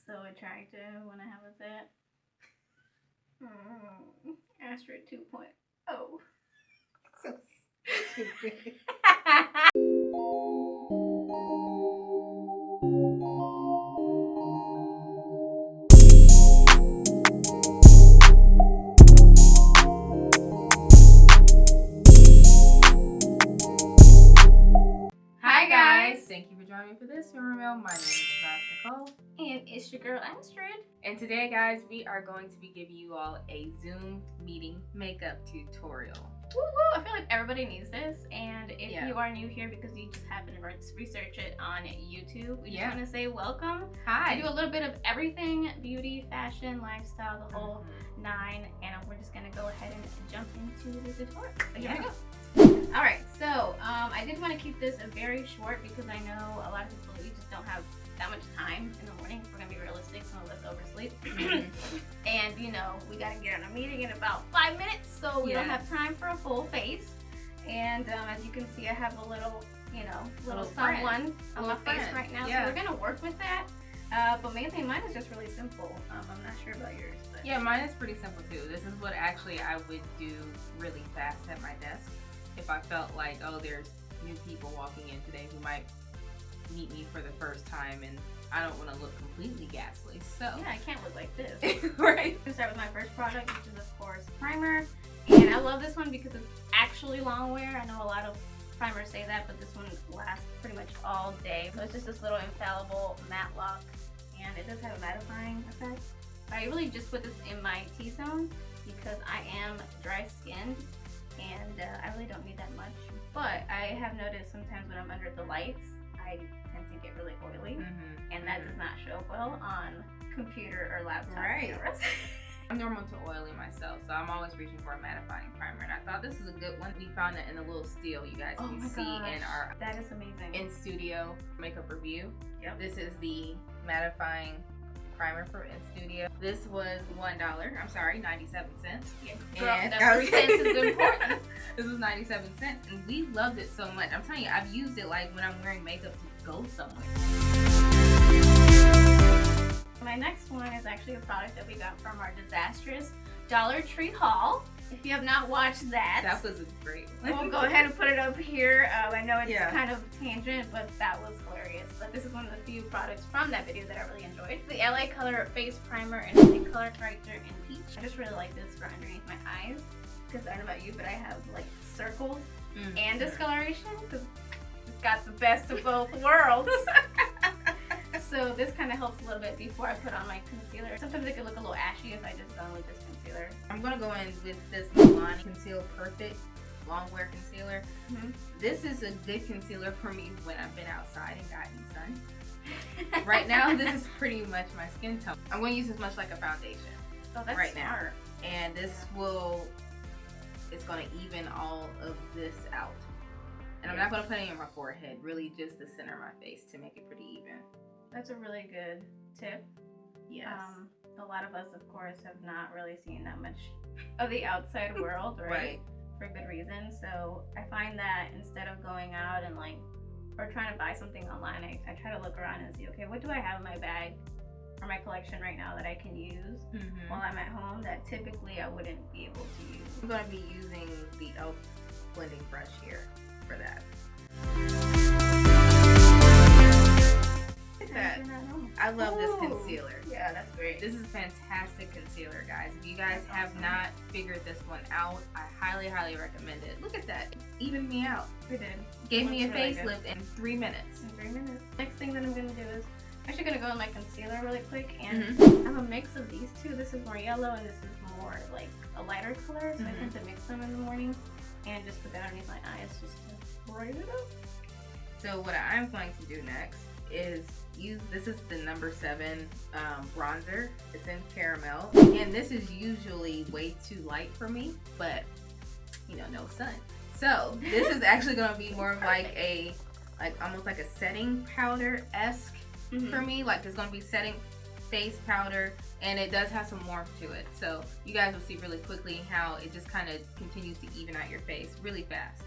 so attractive when I have a set. Astrid 2.0. So stupid. Hi guys! Thank you for joining me for this reveal. My name is Nicole. And it's your girl Astrid. And today, guys, we are going to be giving you all a Zoom meeting makeup tutorial. Woo-woo! I feel like everybody needs this, and if you are new here because you just happen to research it on YouTube, we just want to say welcome. Hi. I do a little bit of everything: beauty, fashion, lifestyle, the whole nine, and we're just gonna go ahead and jump into the tutorial. So here we go. Alright, so I did want to keep this very short because I know a lot of people, we just don't have that much time in the morning. If we're going to be realistic, some of us oversleep. And, you know, we got to get on a meeting in about 5 minutes, so we don't have time for a full face. And as you can see, I have a little, you know, little someone on my face right now. So we're going to work with that. But mainly mine is just really simple. I'm not sure about yours. But yeah, mine is pretty simple too. This is what actually I would do really fast at my desk. If I felt like, oh, there's new people walking in today who might meet me for the first time and I don't want to look completely ghastly. So yeah, I can't look like this. Right. I'm gonna start with my first product, which is of course primer. And I love this one because it's actually long wear. I know a lot of primers say that, but this one lasts pretty much all day. So it's just this little infallible matte lock, and it does have a mattifying effect. I really just put this in my T-zone because I am dry skinned. And I really don't need that much, but I have noticed sometimes when I'm under the lights, I tend to get really oily, and that does not show up well on computer or laptop cameras. I'm normal to oily myself, so I'm always reaching for a mattifying primer, and I thought this was a good one. We found it in a little steal you guys can see in our that is amazing in-studio makeup review. Yep. This is the mattifying primer for in-studio. This was $1. I'm sorry, 97 cents. Yeah, girl, that 3 cents is important. This was 97 cents, and we loved it so much. I'm telling you, I've used it like when I'm wearing makeup to go somewhere. My next one is actually a product that we got from our disastrous Dollar Tree haul. If you have not watched that was a great one. We'll go ahead and put it up here. I know it's kind of tangent, but that was hilarious. But this is one of the few products from that video that I really enjoyed. The LA Color Face Primer and the color corrector in peach. I just really like this for underneath my eyes because I don't know about you, but I have like circles and discoloration because it's got the best of both worlds. So this kind of helps a little bit before I put on my concealer. Sometimes it can look a little ashy if I just don't with this concealer. I'm going to go in with this Milani Conceal Perfect Long Wear Concealer. This is a good concealer for me when I've been outside and gotten sun. Right now, this is pretty much my skin tone. I'm going to use this much like a foundation right now. And this it's going to even all of this out. And I'm not going to put any on my forehead, really just the center of my face to make it pretty even. That's a really good tip. Yes. A lot of us, of course, have not really seen that much of the outside world, right? For good reason. So I find that instead of going out and or trying to buy something online, I try to look around and see, okay, what do I have in my bag or my collection right now that I can use while I'm at home that typically I wouldn't be able to use. I'm going to be using the e.l.f. blending brush here for that. I love this concealer. Yeah, that's great. This is fantastic concealer, guys. If you guys have not figured this one out, I highly, highly recommend it. Look at that. Evened me out. It did. Gave me a facelift in 3 minutes. In 3 minutes. Next thing that I'm going to do is I'm actually going to go in my concealer really quick. And I have a mix of these two. This is more yellow and this is more like a lighter color. So I tend to mix them in the morning and just put that underneath my eyes just to brighten it up. So what I'm going to do next is this is the number 7 bronzer. It's in caramel. And this is usually way too light for me, but you know, no sun. So this is actually going to be more of like almost like a setting powder-esque for me. Like it's going to be setting face powder, and it does have some warmth to it. So you guys will see really quickly how it just kind of continues to even out your face really fast.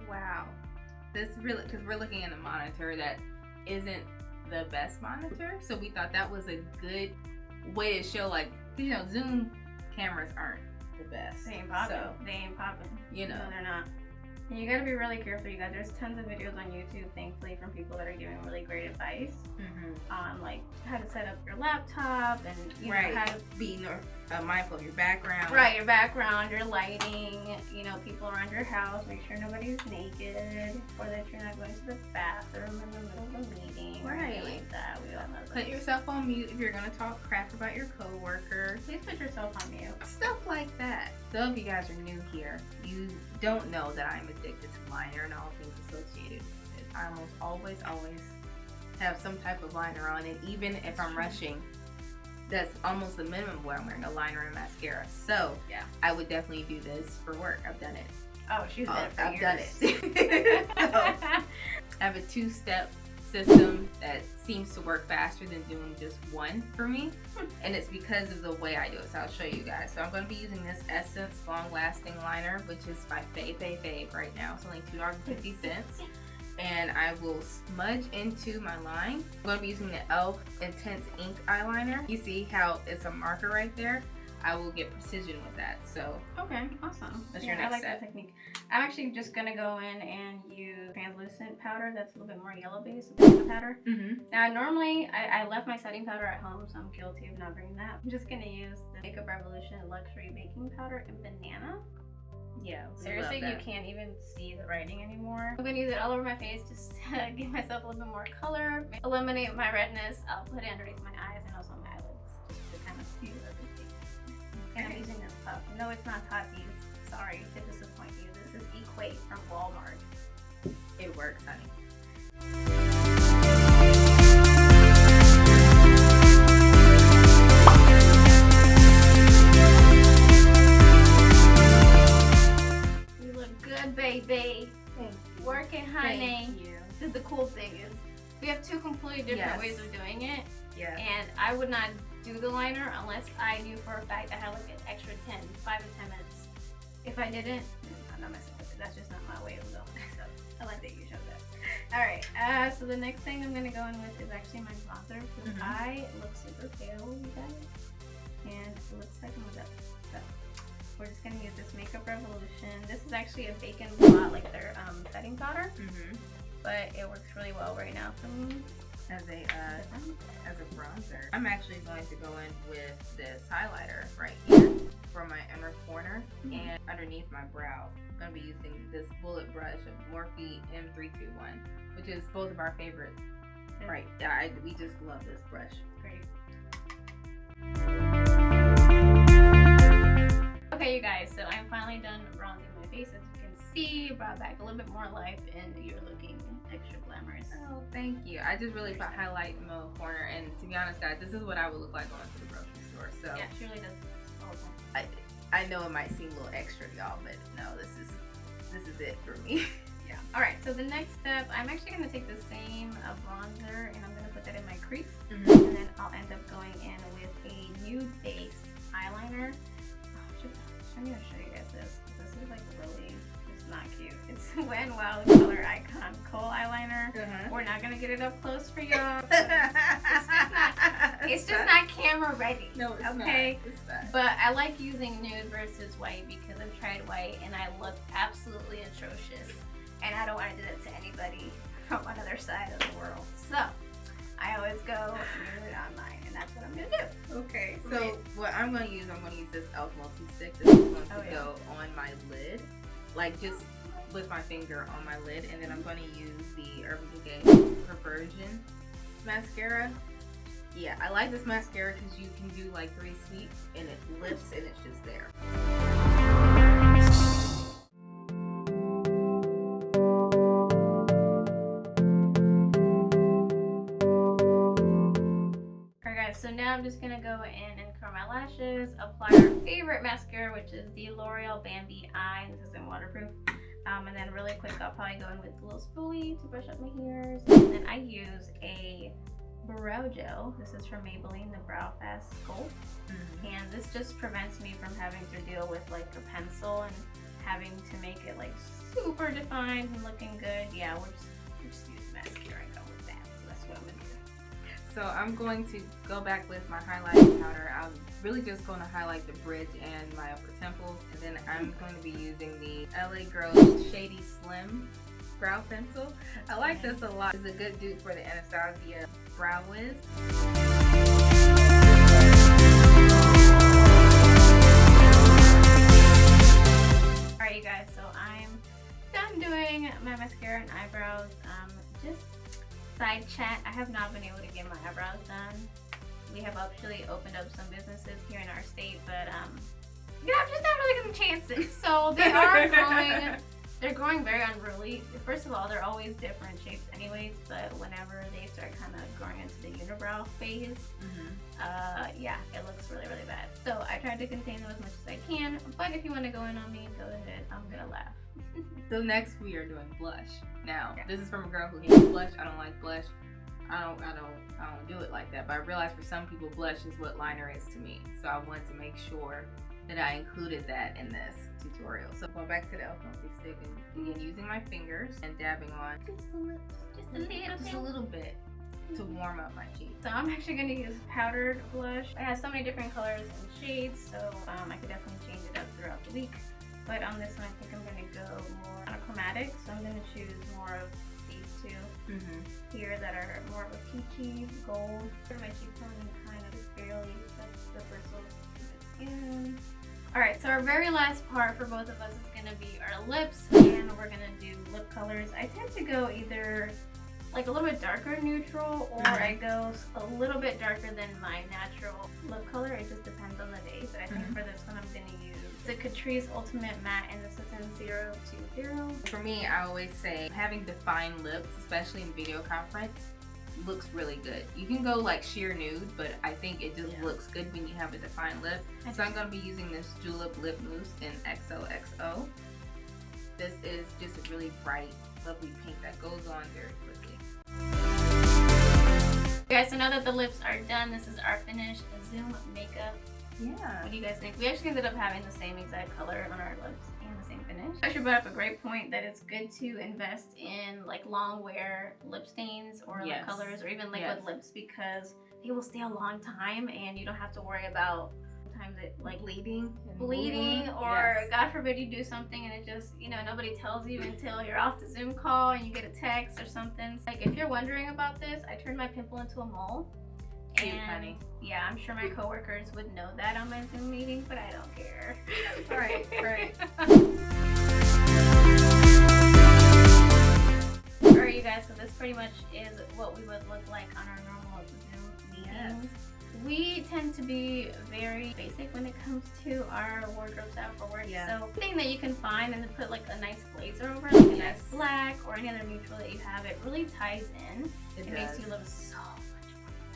Wow. this really, because we're looking at a monitor that isn't the best monitor, so we thought that was a good way to show, like, you know, Zoom cameras aren't the best. They ain't popping. So, They ain't popping. you know. No, they're not. And you gotta be really careful, you guys. There's tons of videos on YouTube, thankfully, from people that are giving really great advice on like how to set up your laptop and you know, how to be mindful of your background. Right, your background, your lighting, you know, people around your house. Make sure nobody's naked, or that you're not going to the bathroom in the middle of a meeting or anything like that. We all know that. Put yourself on mute if you're gonna talk crap about your coworker. Please put yourself on mute. Stuff like that. So if you guys are new here, you don't know that I'm addicted to liner and all things associated with it. I almost always have some type of liner on, and even if I'm rushing, that's almost the minimum where I'm wearing a liner and mascara. So yeah, I would definitely do this for work. I've done it. Oh, she's done it for I've years. done it. So, I have a 2-step system that seems to work faster than doing just one for me, and it's because of the way I do it. So I'll show you guys. So I'm going to be using this Essence Long Lasting Liner, which is by Fave right now. It's only $2.50. And I will smudge into my line. I'm going to be using the e.l.f. Intense Ink Eyeliner. You see how it's a marker right there? I will get precision with that. So okay, awesome. That's your next I like step. that technique. I'm actually just gonna go in and use translucent powder that's a little bit more yellow based than the powder. Now normally I left my setting powder at home, so I'm guilty of not bringing that. I'm just gonna use the Makeup Revolution Luxury Baking Powder in Banana. Yeah, seriously, you can't even see the writing anymore. I'm gonna use it all over my face just to give myself a little bit more color, eliminate my redness. I'll put it underneath my eyes and also my eyelids just to kind of see everything. And I'm using this puff. No, it's not Tati's. Sorry to disappoint you. This is Equate from Walmart. It works, honey. You look good, baby. Thank you. Working, honey. Thank you. This is the cool thing is we have two completely different ways of doing it. Yes. And I would not do the liner unless I knew for a fact I had like an extra 5 to 10 minutes. If I didn't, I'm not messing with it. That's just not my way of going. So I like that you showed that. Alright, so the next thing I'm going to go in with is actually my bronzer, because I look super pale, you guys. And it looks like I'm up. So we're just going to use this Makeup Revolution. This is actually a bake and blot, like their setting powder. But it works really well right now for me. As a bronzer, I'm actually going to go in with this highlighter right here for my inner corner and underneath my brow. I'm going to be using this bullet brush of Morphe M321, which is both of our favorites. Right, we just love this brush. Great. Okay, you guys, so I'm finally done bronzing my face. As you can see, brought back a little bit more life, and you're looking extra glamorous. Oh, thank you. I just really put highlight in the middle corner, and to be honest, guys, this is what I would look like going to the grocery store. So yeah, she really does all the time. I know it might seem a little extra, y'all, but no, this is it for me. Yeah. All right. So the next step, I'm actually gonna take the same bronzer, and I'm gonna put that in my crease, and then I'll end up going in with a nude-based eyeliner. I'm gonna show you guys this. This is like really. Not cute. It's Wet n Wild Color Icon Kohl Eyeliner. We're not gonna get it up close for y'all. It's just not camera ready. No, it's okay? not. It's not. But I like using nude versus white because I've tried white and I look absolutely atrocious. And I don't want to do that to anybody from another side of the world. So I always go nude on mine, and that's what I'm gonna do. Okay. So what I'm gonna use this e.l.f. multi-stick. This is going to go on my lid. Like just with my finger on my lid, and then I'm going to use the Urban Decay Perversion mascara. Yeah, I like this mascara because you can do like 3 sweeps and it lifts and it's just there. Alright guys, so now I'm just going to go in and curl my lashes, apply our favorite mascara, which is the L'Oreal Bambi Eye. This is in waterproof. And then really quick, I'll probably go in with a little spoolie to brush up my hairs. And then I use a brow gel. This is from Maybelline, the Brow Fast Sculpt. And this just prevents me from having to deal with like a pencil and having to make it like super defined and looking good, yeah, we're just using mascara and go with that. So that's what I'm gonna do. So I'm going to go back with my highlighting powder. I'm really just going to highlight the bridge and my upper temples, and then I'm going to be using the LA Girls Shady Slim brow pencil. I like this a lot. It's a good dupe for the Anastasia Brow Wiz. Alright you guys, so I'm done doing my mascara and eyebrows. Just side chat, I have not been able to get my eyebrows done. We have actually opened up some businesses here in our state, but yeah, I'm just not really getting chances. So they are growing. They're growing very unruly. First of all, they're always different shapes anyways, but whenever they start kind of growing into the unibrow phase, yeah, it looks really, really bad. So I tried to contain them as much as I can, but if you want to go in on me, go ahead. I'm gonna laugh. So next we are doing blush. Now, this is from a girl who hates blush. I don't like blush. I don't do it like that, but I realized for some people blush is what liner is to me. So I wanted to make sure that I included that in this tutorial. So going back to the Elf-Multi stick and again using my fingers and dabbing on just a little bit to warm up my cheeks. So I'm actually going to use powdered blush. It has so many different colors and shades, so I could definitely change it up throughout the week. But on this one, I think I'm going to go more monochromatic, so I'm going to choose more of these two here that are more of a peachy gold. For my cheekbone and kind of barely touch the bristles of my skin. Alright, so our very last part for both of us is going to be our lips, and we're going to do lip colors. I tend to go either like a little bit darker neutral, or I go a little bit darker than my natural lip color. It just depends on the day, but I think for this one I'm going to use the Catrice Ultimate Matte, and this is in 020. For me, I always say having defined lips, especially in video conference, looks really good. You can go like sheer nude, but I think it just looks good when you have a defined lip. So I'm going to be using this Julep Lip Mousse in XOXO. This is just a really bright, lovely pink that goes on very quickly. Guys, so now that the lips are done, this is our finished Zoom makeup. Yeah. What do you guys think? We actually ended up having the same exact color on our lips and the same finish. I actually brought up a great point that it's good to invest in like long wear lip stains or lip colors or even liquid lips, because they will stay a long time and you don't have to worry about sometimes it like bleeding or God forbid you do something and it just, you know, nobody tells you until you're off the Zoom call and you get a text or something. Like if you're wondering about this, I turned my pimple into a mole. Cute, honey. Yeah, I'm sure my coworkers would know that on my Zoom meeting, but I don't care. Right. Alright, you guys, so this pretty much is what we would look like on our normal Zoom meetings. We tend to be very basic when it comes to our wardrobe style for work. So anything that you can find and then put like a nice blazer over, like a nice black or any other neutral that you have, it really ties in. It makes you look so much more.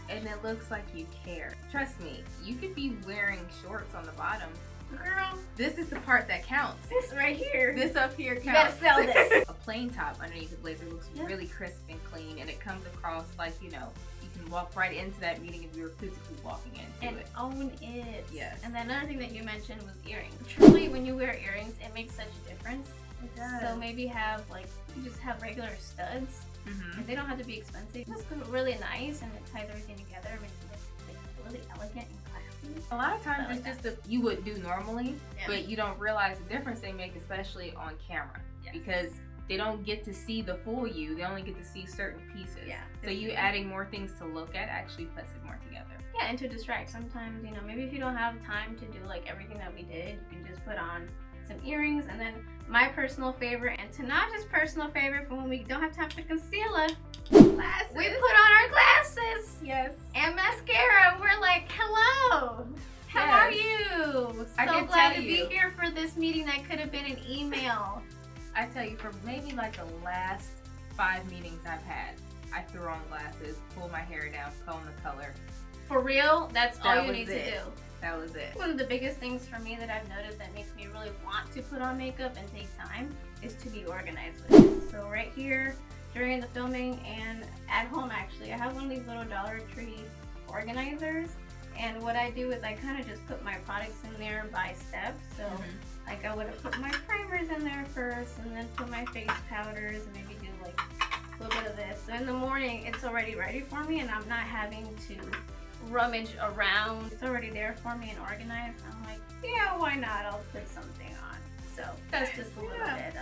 And it looks like you care. Trust me, you could be wearing shorts on the bottom. Girl, this is the part that counts. This right here. This up here counts. You gotta sell this. A plain top underneath the blazer looks really crisp and clean, and it comes across like, you know, you can walk right into that meeting if you were physically walking into it. Own it. Yes. And then another thing that you mentioned was earrings. Truly, when you wear earrings, it makes such a difference. It does. So maybe have like, you just have regular studs. And they don't have to be expensive. Just really nice, and it ties everything together. It makes it look like really elegant and classy. A lot of times it's just that you would do normally, but you don't realize the difference they make, especially on camera, because they don't get to see the full you. They only get to see certain pieces. So you adding more things to look at actually puts it more together. Yeah, and to distract. Sometimes, you know, maybe if you don't have time to do like everything that we did, you can just put on some earrings, and then my personal favorite, and Tanaj's personal favorite for when we don't have time for concealer, glasses. We put on our glasses. Yes. And mascara. We're like, hello. How are you? So glad to be here for this meeting that could have been an email. I tell you, for maybe like the last 5 meetings I've had, I threw on glasses, pulled my hair down, comb the color. For real, that's all you need to do. That was it. One of the biggest things for me that I've noticed that makes me really want to put on makeup and take time is to be organized with it. So right here, during the filming and at home actually, I have one of these little Dollar Tree organizers. And what I do is I kind of just put my products in there by step. So Like I would have put my primers in there first and then put my face powders and maybe do like a little bit of this. So in the morning it's already ready for me and I'm not having to rummage around. It's already there for me and organized. I'm like, yeah, why not? I'll put something on. So that's just a little bit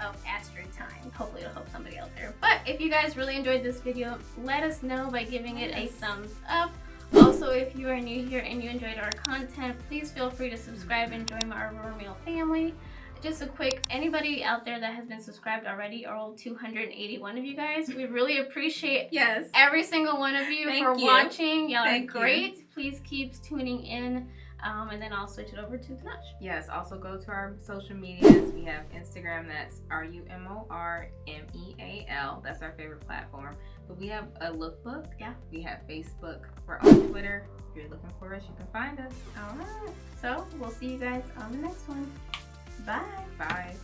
of extra time. Hopefully it'll help somebody out there. But if you guys really enjoyed this video, let us know by giving it a thumbs up. Also, if you are new here and you enjoyed our content, please feel free to subscribe and join our Romeo family. Just a quick, anybody out there that has been subscribed already, all 281 of you guys, we really appreciate every single one of you for watching. Y'all are great. Please keep tuning in. And then I'll switch it over to Tanash. Yes, also go to our social medias. We have Instagram, that's RUMORMEAL. That's our favorite platform. But we have a lookbook. Yeah. We have Facebook. We're on Twitter. If you're looking for us, you can find us. Alright. So we'll see you guys on the next one. Bye. Bye.